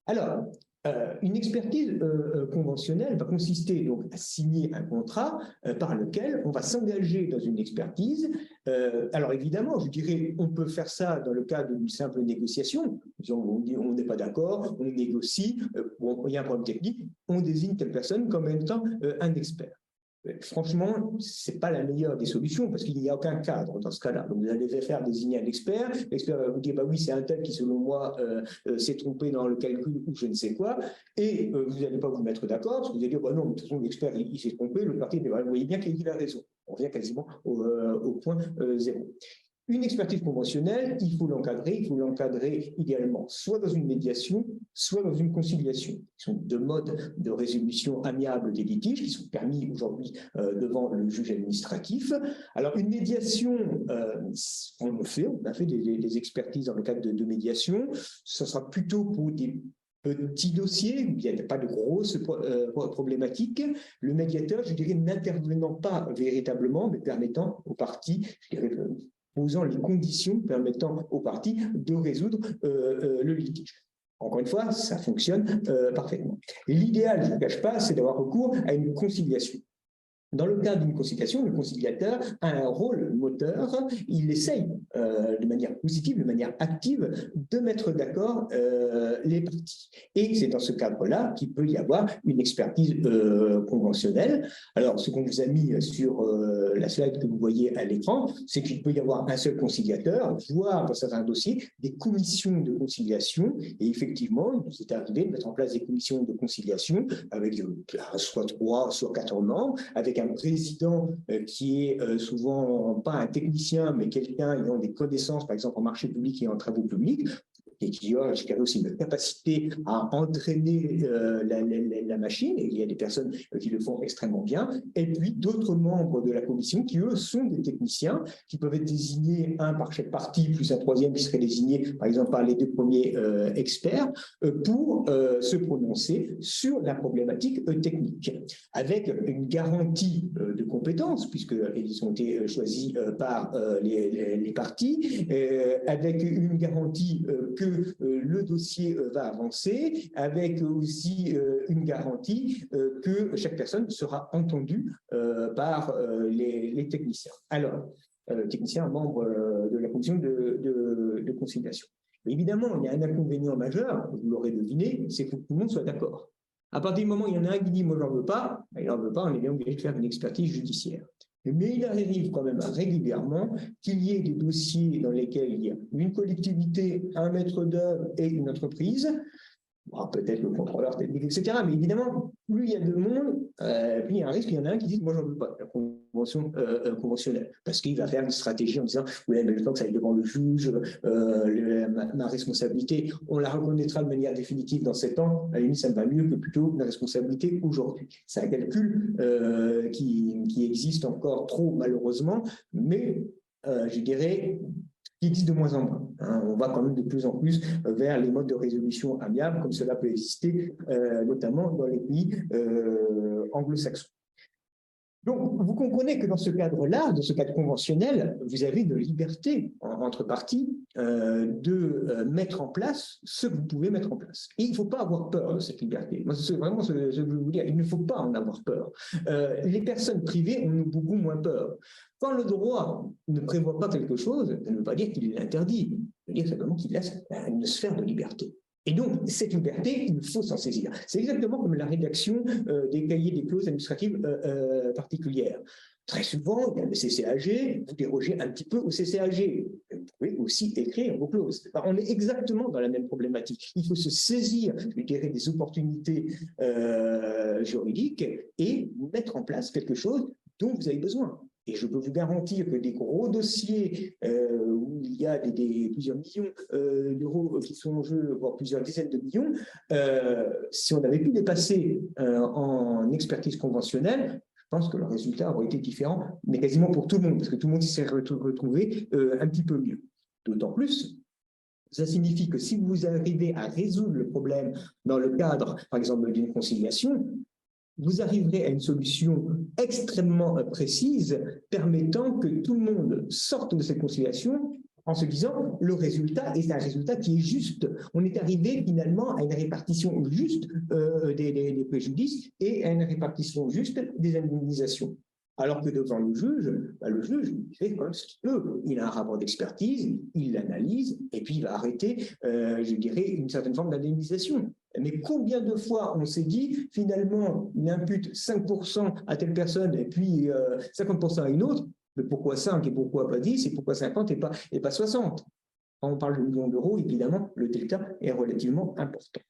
Alors, une expertise conventionnelle va consister donc à signer un contrat par lequel on va s'engager dans une expertise. Alors évidemment, je dirais, on peut faire ça dans le cadre d'une simple négociation. On dit on n'est pas d'accord, on négocie, bon, il y a un problème technique, on désigne telle personne comme étant un expert. Franchement, ce n'est pas la meilleure des solutions parce qu'il n'y a aucun cadre dans ce cas-là. Donc, vous allez faire désigner un expert. L'expert va vous dire, bah oui, c'est un tel qui, selon moi, s'est trompé dans le calcul ou je ne sais quoi. Et vous n'allez pas vous mettre d'accord parce que vous allez dire, bah non, de toute façon, l'expert, il s'est trompé. Le parti, vous voyez bien qu'il a raison. On revient quasiment au point zéro. Une expertise conventionnelle, il faut l'encadrer idéalement soit dans une médiation, soit dans une conciliation. Ce sont deux modes de résolution amiable des litiges qui sont permis aujourd'hui devant le juge administratif. Alors, une médiation, on a fait des expertises dans le cadre de médiation. Ce sera plutôt pour des petits dossiers, où il n'y a pas de grosses problématiques. Le médiateur, je dirais, n'intervenant pas véritablement, mais permettant aux parties, je dirais, posant les conditions permettant aux parties de résoudre le litige. Encore une fois, ça fonctionne parfaitement. L'idéal, je ne vous cache pas, c'est d'avoir recours à une conciliation. Dans le cas d'une conciliation, le conciliateur a un rôle moteur, il essaye de manière positive, de manière active, de mettre d'accord les parties. Et c'est dans ce cadre-là qu'il peut y avoir une expertise conventionnelle. Alors, ce qu'on vous a mis sur la slide que vous voyez à l'écran, c'est qu'il peut y avoir un seul conciliateur, voire dans certains dossiers, des commissions de conciliation. Et effectivement, il s'est arrivé de mettre en place des commissions de conciliation avec soit 3, soit 4 membres, avec un président qui est souvent pas un technicien, mais quelqu'un ayant des connaissances, par exemple en marché public et en travaux publics, et qui a aussi une capacité à entraîner la machine, et il y a des personnes qui le font extrêmement bien, et puis d'autres membres de la commission qui, eux, sont des techniciens, qui peuvent être désignés, un par chaque partie, plus un troisième qui serait désigné, par exemple, par les deux premiers experts, pour se prononcer sur la problématique technique, avec une garantie de compétences, puisqu'ils ont été choisis par les parties, avec une garantie que le dossier va avancer, avec aussi une garantie que chaque personne sera entendue par les techniciens. Alors, techniciens membres de la commission de conciliation. Mais évidemment, il y a un inconvénient majeur, vous l'aurez deviné, c'est que tout le monde soit d'accord. À partir du moment où il y en a un qui dit « moi, j'en veux pas », il n'en veut pas, on est bien obligé de faire une expertise judiciaire. Mais il arrive quand même régulièrement qu'il y ait des dossiers dans lesquels il y a une collectivité, un maître d'œuvre et une entreprise, peut-être le contrôleur technique, etc. Mais évidemment, plus il y a de monde, plus il y a un risque, il y en a un qui dit « moi, j'en veux pas », la convention conventionnelle, parce qu'il va faire une stratégie en disant « oui, mais le temps que ça aille devant le juge, ma responsabilité, on la reconnaîtra de manière définitive dans 7 ans, à la limite, ça me va mieux que plutôt la responsabilité aujourd'hui ». C'est un calcul qui existe encore trop, malheureusement, mais je dirais qui existe de moins en moins. On va quand même de plus en plus vers les modes de résolution amiable, comme cela peut exister, notamment dans les pays anglo-saxons. Donc, vous comprenez que dans ce cadre-là, dans ce cadre conventionnel, vous avez une liberté entre parties de mettre en place ce que vous pouvez mettre en place. Et il ne faut pas avoir peur de cette liberté. Moi, c'est vraiment ce que je veux vous dire. Il ne faut pas en avoir peur. Les personnes privées ont beaucoup moins peur. Quand le droit ne prévoit pas quelque chose, ça ne veut pas dire qu'il l'interdit. Ça veut dire simplement qu'il laisse une sphère de liberté. Et donc, cette liberté, il faut s'en saisir. C'est exactement comme la rédaction des cahiers des clauses administratives particulières. Très souvent, il y a le CCAG, vous dérogez un petit peu au CCAG. Vous pouvez aussi écrire vos clauses. On est exactement dans la même problématique. Il faut se saisir, je dirais, des opportunités juridiques et mettre en place quelque chose dont vous avez besoin. Et je peux vous garantir que des gros dossiers où il y a plusieurs millions d'euros qui sont en jeu, voire plusieurs dizaines de millions, si on avait pu les passer en expertise conventionnelle, je pense que le résultat aurait été différent, mais quasiment pour tout le monde, parce que tout le monde s'y serait retrouvé un petit peu mieux. D'autant plus, ça signifie que si vous arrivez à résoudre le problème dans le cadre, par exemple, d'une conciliation, vous arriverez à une solution extrêmement précise permettant que tout le monde sorte de cette conciliation en se disant le résultat est un résultat qui est juste. On est arrivé finalement à une répartition juste des préjudices et à une répartition juste des indemnisations. Alors que devant le juge, il fait quand même ce qu'il peut. Il a un rapport d'expertise, il l'analyse, et puis il va arrêter, je dirais, une certaine forme d'indemnisation. Mais combien de fois on s'est dit, finalement, il impute 5% à telle personne et puis 50% à une autre, mais pourquoi 5 et pourquoi pas 10 et pourquoi 50 et pas 60? Quand on parle de millions d'euros, évidemment, le delta est relativement important.